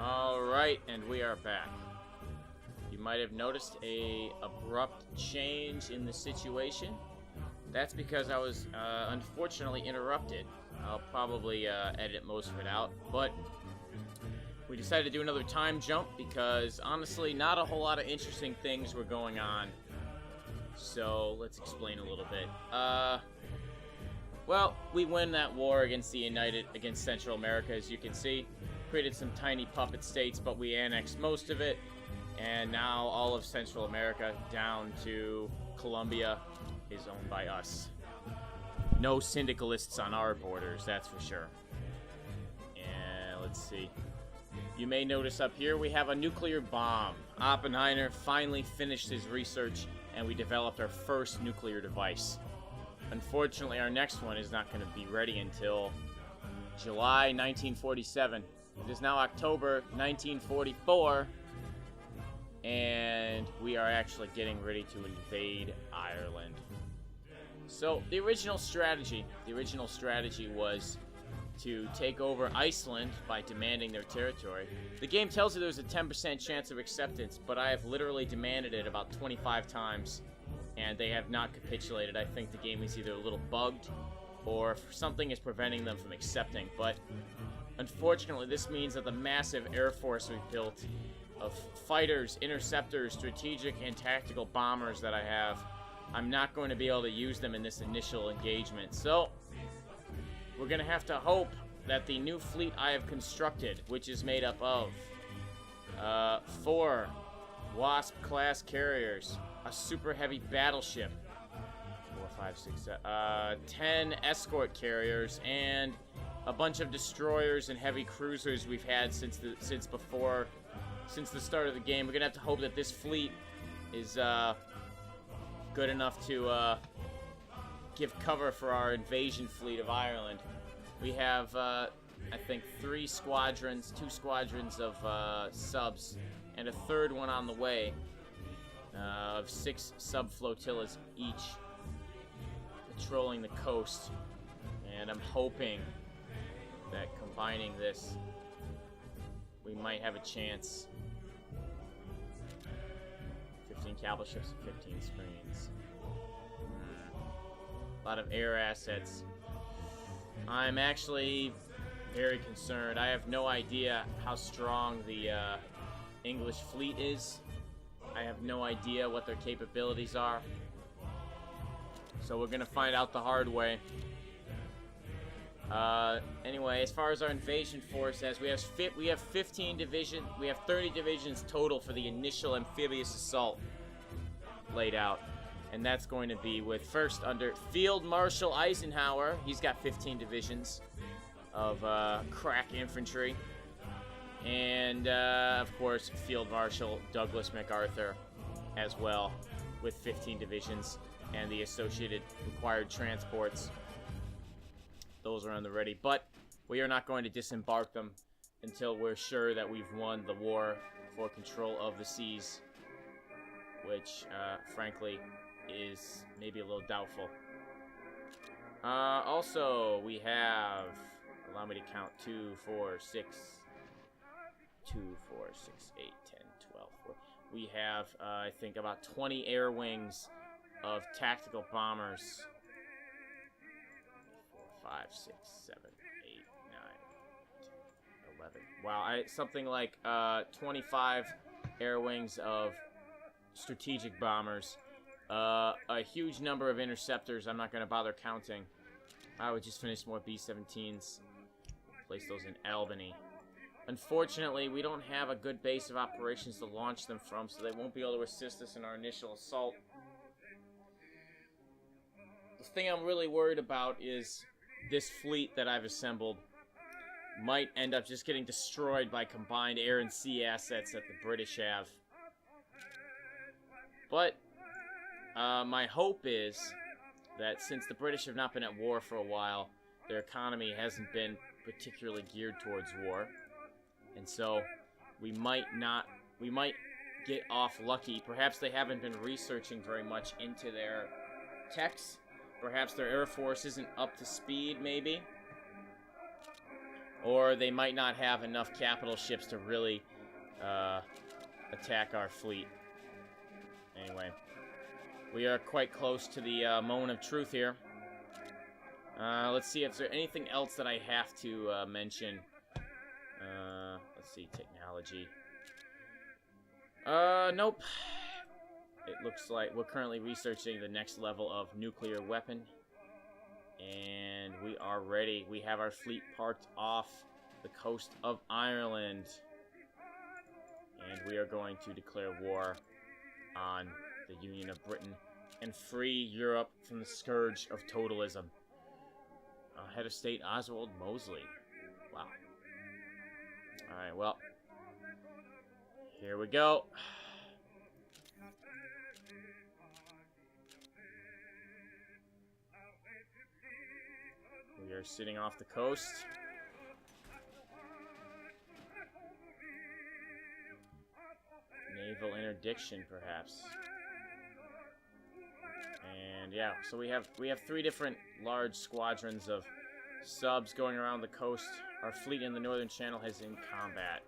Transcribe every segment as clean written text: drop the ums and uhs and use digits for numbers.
Alright, and we are back. You might have noticed a abrupt change in the situation. That's because I was unfortunately interrupted. I'll probably edit most of it out, but we decided to do another time jump because honestly not a whole lot of interesting things were going on. So let's explain a little bit. Well, we win that war against Central America, as you can see. Created some tiny puppet states, but we annexed most of it. And now all of Central America down to Colombia is owned by us. No syndicalists on our borders, that's for sure. And let's see. You may notice up here we have a nuclear bomb. Oppenheimer finally finished his research and we developed our first nuclear device. Unfortunately, our next one is not going to be ready until July 1947. It is now October 1944, and we are actually getting ready to invade Ireland. So, the original strategy was to take over Iceland by demanding their territory. The game tells you there's a 10% chance of acceptance, but I have literally demanded it about 25 times, and they have not capitulated. I think the game is either a little bugged, or something is preventing them from accepting, but unfortunately, this means that the massive air force we've built of fighters, interceptors, strategic and tactical bombers that I have, I'm not going to be able to use them in this initial engagement. So, we're going to have to hope that the new fleet I have constructed, which is made up of 4 Wasp-class carriers, a super heavy battleship, 4, 5, 6, 7, 10 escort carriers, and a bunch of destroyers and heavy cruisers we've had since the start of the game. We're gonna have to hope that this fleet is good enough to give cover for our invasion fleet of Ireland. We have I think 2 squadrons of subs, and a third one on the way of 6 sub flotillas each patrolling the coast, and I'm hoping that combining this, we might have a chance. 15 cavalry ships and 15 screens. A lot of air assets. I'm actually very concerned. I have no idea how strong the English fleet is. I have no idea what their capabilities are. So we're gonna find out the hard way. Anyway, as far as our invasion force says, we have 15 divisions. We have 30 divisions total for the initial amphibious assault laid out, and that's going to be with first under Field Marshal Eisenhower. He's got 15 divisions of crack infantry, and of course Field Marshal Douglas MacArthur as well with 15 divisions and the associated required transports. Those are on the ready, but we are not going to disembark them until we're sure that we've won the war for control of the seas, which, frankly, is maybe a little doubtful. Also, we have, allow me to count, 2, 4, 6, 2, 4, 6, 8, 10, 12, 4. We have, I think, about 20 air wings of tactical bombers. 5, 6, 7, 8, 9, 10, 11. Wow, something like 25 air wings of strategic bombers. A huge number of interceptors I'm not going to bother counting. I would just finish more B-17s. Place those in Albany. Unfortunately, we don't have a good base of operations to launch them from, so they won't be able to assist us in our initial assault. The thing I'm really worried about is this fleet that I've assembled might end up just getting destroyed by combined air and sea assets that the British have. But my hope is that since the British have not been at war for a while, their economy hasn't been particularly geared towards war, and so we might get off lucky. Perhaps they haven't been researching very much into their techs. Perhaps their air force isn't up to speed, maybe. Or they might not have enough capital ships to really attack our fleet. Anyway, we are quite close to the moment of truth here. Let's see if there's anything else that I have to mention. Let's see, technology. Nope. It looks like we're currently researching the next level of nuclear weapon. And we are ready. We have our fleet parked off the coast of Ireland. And we are going to declare war on the Union of Britain and free Europe from the scourge of totalism. Head of State Oswald Mosley. Wow. Alright, well. Here we go. We are sitting off the coast. Naval interdiction, perhaps. And yeah, so we have 3 different large squadrons of subs going around the coast. Our fleet in the Northern Channel is in combat.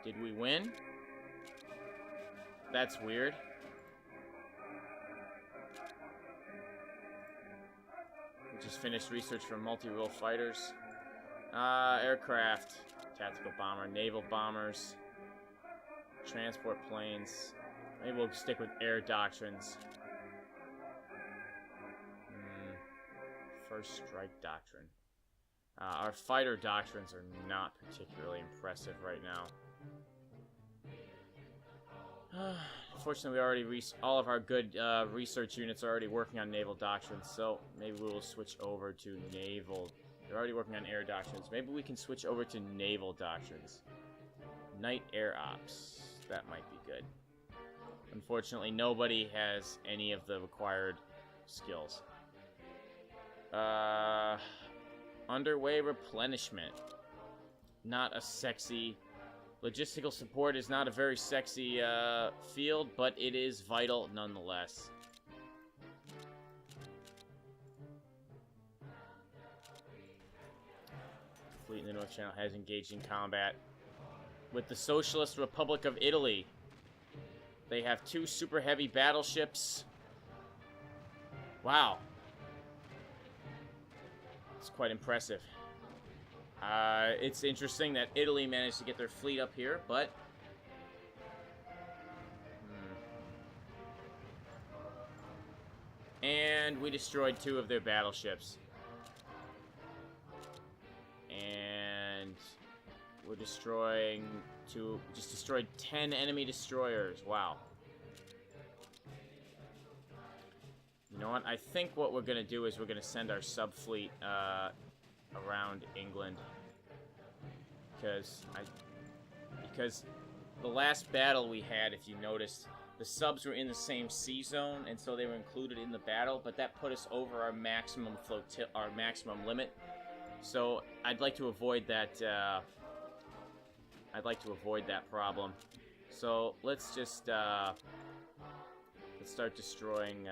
Did we win? That's weird. We just finished research for multi-role fighters. Aircraft, tactical bomber, naval bombers, transport planes. Maybe we'll stick with air doctrines. First strike doctrine. Our fighter doctrines are not particularly impressive right now. Fortunately, we already all of our good research units are already working on naval doctrines, so maybe we will switch over to naval. They're already working on air doctrines. Maybe we can switch over to naval doctrines. Night air ops. That might be good. Unfortunately, nobody has any of the required skills. Underway replenishment. Not a sexy... Logistical support is not a very sexy field, but it is vital nonetheless. Fleet in the North Channel has engaged in combat with the Socialist Republic of Italy. They have 2 super heavy battleships. Wow. It's quite impressive. It's interesting that Italy managed to get their fleet up here, but... And we destroyed 2 of their battleships. And we're destroying 2... Just destroyed 10 enemy destroyers. Wow. You know what? I think what we're going to do is we're going to send our sub-fleet around England. Because the last battle we had, if you noticed, the subs were in the same sea zone, and so they were included in the battle, but that put us over our maximum limit. So I'd like to avoid that. I'd like to avoid that problem. So let's just let's start destroying.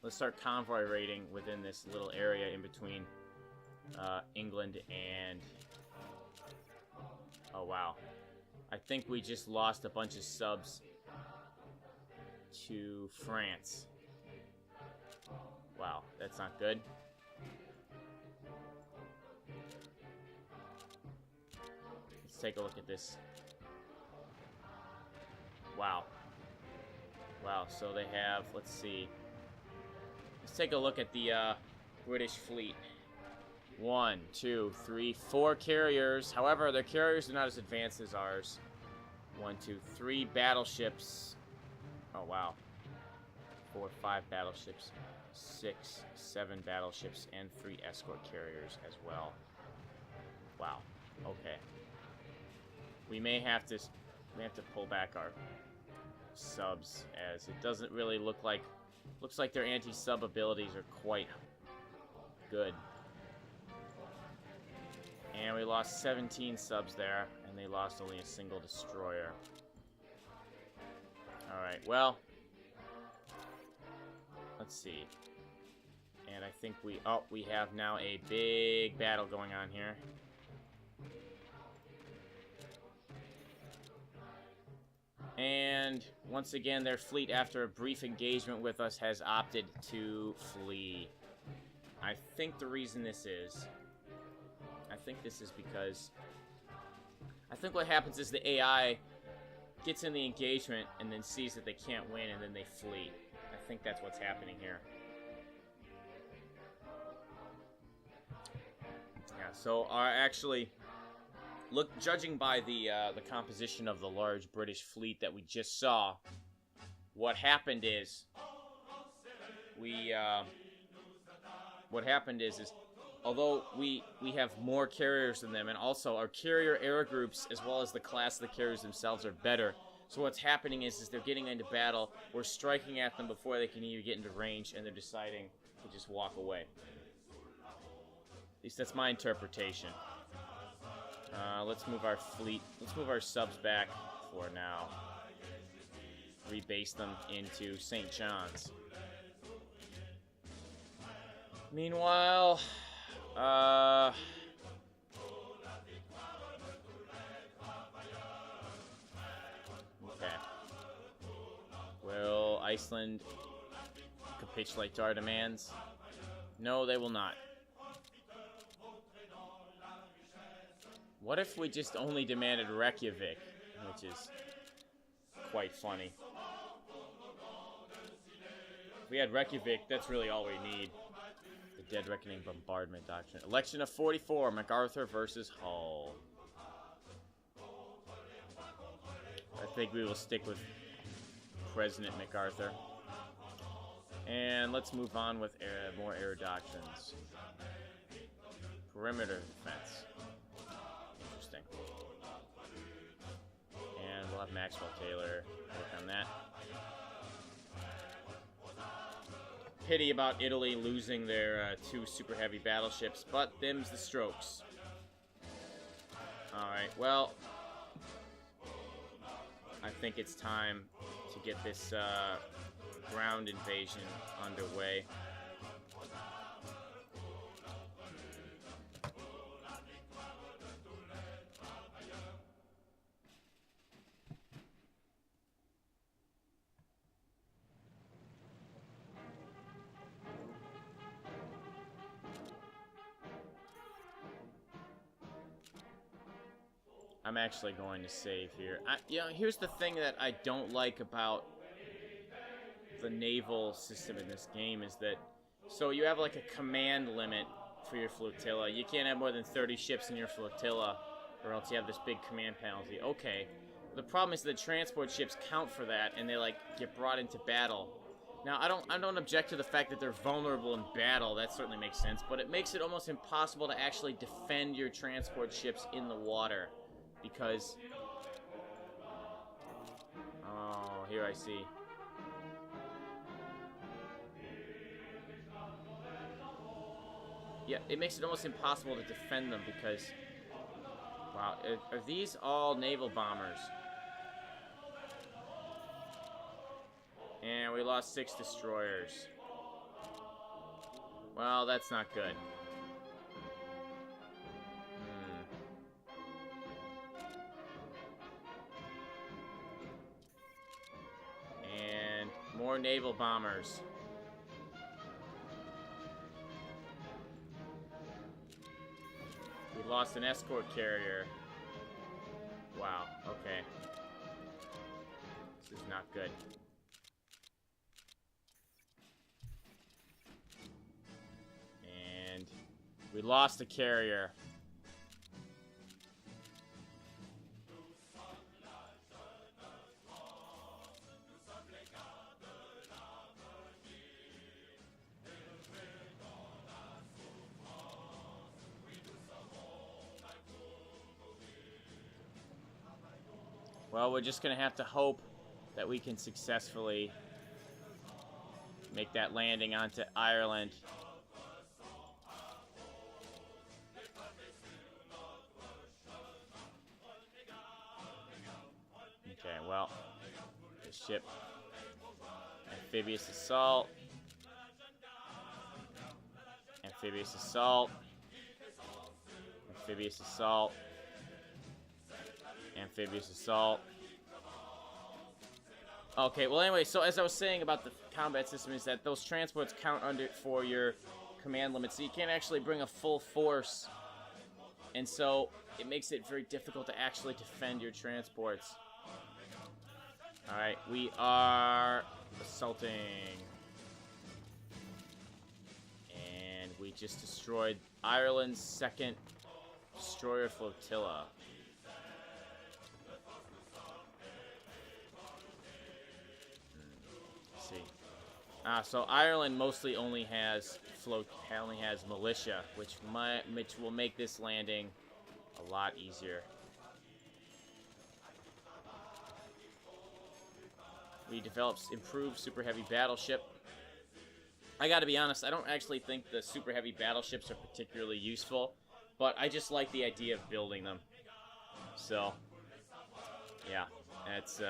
Let's start convoy raiding within this little area in between England and... Oh, wow. I think we just lost a bunch of subs to France. Wow, that's not good. Let's take a look at this. Wow. Wow, so they have... Let's see. Let's take a look at the British fleet. 1, 2, 3, 4 carriers. However, their carriers are not as advanced as ours. 1, 2, 3 battleships. Oh, wow. 4, 5 battleships. 6, 7 battleships, and 3 escort carriers as well. Wow. Okay. We may have to pull back our subs, as it doesn't really look like... Looks like their anti-sub abilities are quite good. And we lost 17 subs there, and they lost only a single destroyer. Alright, well... Let's see. And I think we... Oh, we have now a big battle going on here. And once again, their fleet, after a brief engagement with us, has opted to flee. I think the reason this is... I think this is because... I think what happens is the AI gets in the engagement and then sees that they can't win and then they flee. I think that's what's happening here. Yeah, so actually... Look, judging by the composition of the large British fleet that we just saw, what happened is although we have more carriers than them, and also our carrier air groups as well as the class of the carriers themselves are better. So what's happening is they're getting into battle, we're striking at them before they can even get into range, and they're deciding to just walk away. At least that's my interpretation. Let's move our fleet. Let's move our subs back for now. Rebase them into St. John's. Meanwhile, okay. Will Iceland capitulate to our demands? No, they will not. What if we just only demanded Reykjavik, which is quite funny. If we had Reykjavik, that's really all we need. The Dead Reckoning Bombardment Doctrine. Election of 44, MacArthur versus Hull. I think we will stick with President MacArthur. And let's move on with more air doctrines. Perimeter defense. Interesting. And we'll have Maxwell Taylor work on that. Pity about Italy losing their 2 super heavy battleships, but them's the strokes. Alright, well, I think it's time to get this ground invasion underway. I'm actually going to save here. Here's the thing that I don't like about the naval system in this game is that, so you have like a command limit for your flotilla. You can't have more than 30 ships in your flotilla, or else you have this big command penalty. Okay, the problem is that transport ships count for that, and they like get brought into battle. Now, I don't object to the fact that they're vulnerable in battle. That certainly makes sense, but it makes it almost impossible to actually defend your transport ships in the water. Because, oh, here I see. Yeah, it makes it almost impossible to defend them because, wow, are these all naval bombers? And we lost 6 destroyers. Well, that's not good. More naval bombers. We lost an escort carrier. Wow, okay. This is not good. And we lost a carrier. Well, we're just going to have to hope that we can successfully make that landing onto Ireland. Okay, well, the ship, amphibious assault. Amphibious assault. Amphibious assault. Amphibious assault. Okay, well anyway, so as I was saying about the combat system is that those transports count under for your command limit, so you can't actually bring a full force. And so it makes it very difficult to actually defend your transports. Alright, we are assaulting. And we just destroyed Ireland's second destroyer flotilla. Let's see. So Ireland mostly only has militia, which will make this landing a lot easier. We developed improved super heavy battleship. I gotta be honest, I don't actually think the super heavy battleships are particularly useful, but I just like the idea of building them. So, yeah, that's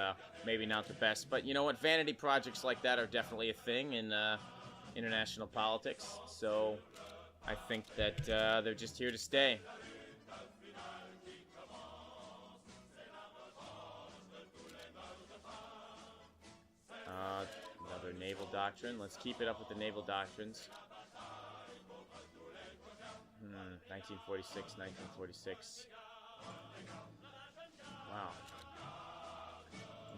maybe not the best, but you know what? Vanity projects like that are definitely a thing in international politics, so I think that they're just here to stay. Another naval doctrine. Let's keep it up with the naval doctrines. 1946, 1946. Wow.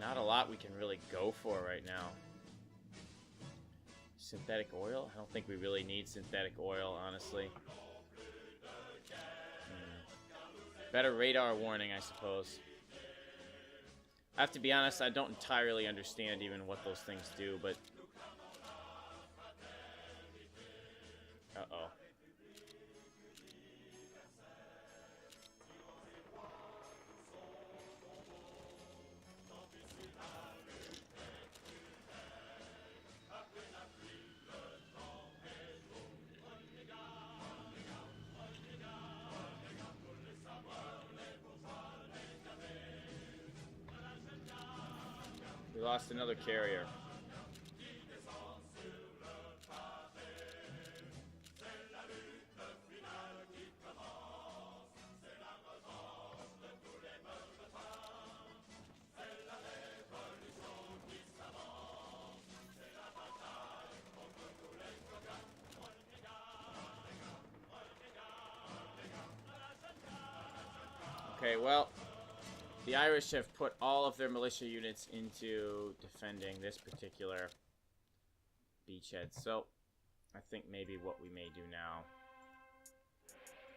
Not a lot we can really go for right now. Synthetic oil? I don't think we really need synthetic oil, honestly. Better radar warning, I suppose. I have to be honest, I don't entirely understand even what those things do, but... Uh-oh. We lost another carrier. Okay, well, the Irish have put all of their militia units into defending this particular beachhead. So, I think maybe what we may do now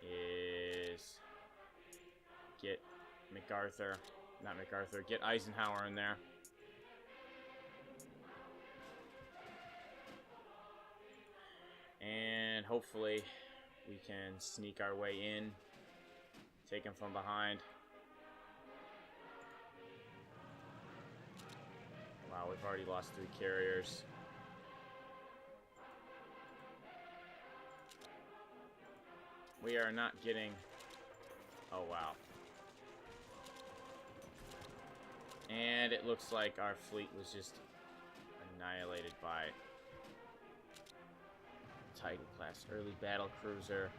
is get get Eisenhower in there. And hopefully we can sneak our way in, take him from behind. Wow, we've already lost 3 carriers. We are not getting... Oh, wow. And it looks like our fleet was just annihilated by Titan class early battle cruiser.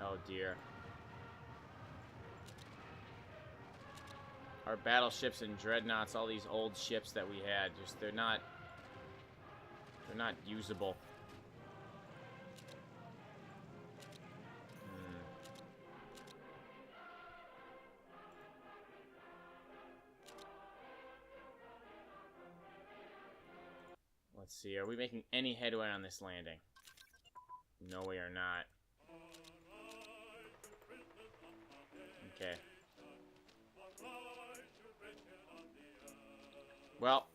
Oh dear. Our battleships and dreadnoughts, all these old ships that we had, just they're not usable. Let's see, are we making any headway on this landing? No, we are not. Okay. Well,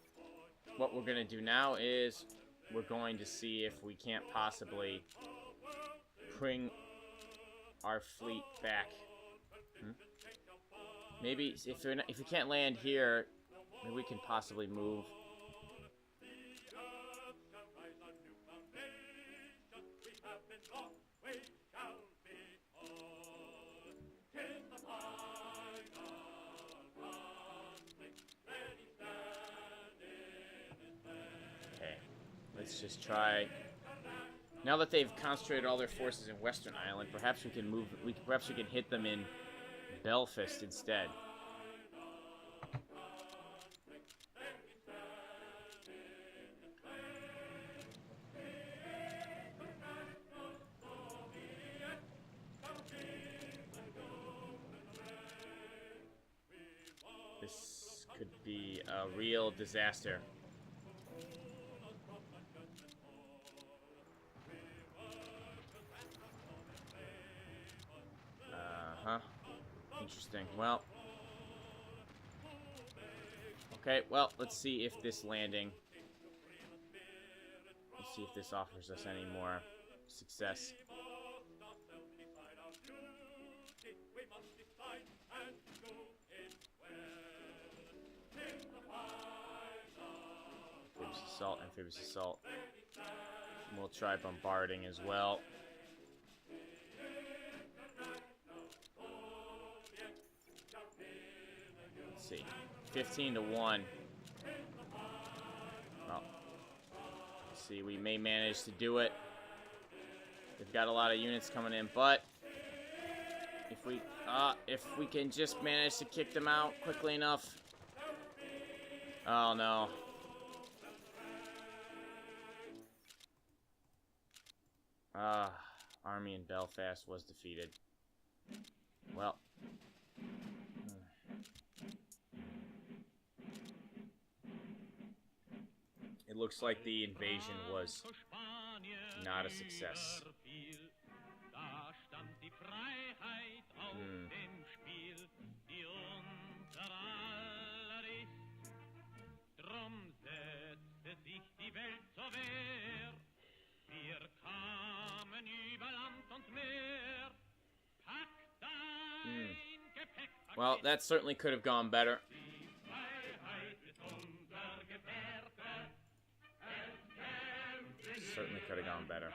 what we're going to do now is we're going to see if we can't possibly bring our fleet back. Maybe if we can't land here, maybe we can possibly move. Let's just try... Now that they've concentrated all their forces in Western Ireland, perhaps we can move. Perhaps we can hit them in Belfast instead. This could be a real disaster. Interesting. Well. Okay, well, let's see if this landing... Let's see if this offers us any more success. Amphibious assault, amphibious assault. We'll try bombarding as well. Let's see. 15 to 1. Well, let's see, we may manage to do it. They've got a lot of units coming in, but if we can just manage to kick them out quickly enough. Oh no. Army in Belfast was defeated. Well. It looks like the invasion was not a success. Well, that certainly could have gone better. Certainly could have gone better.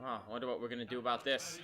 Oh, I wonder what we're going to do about this.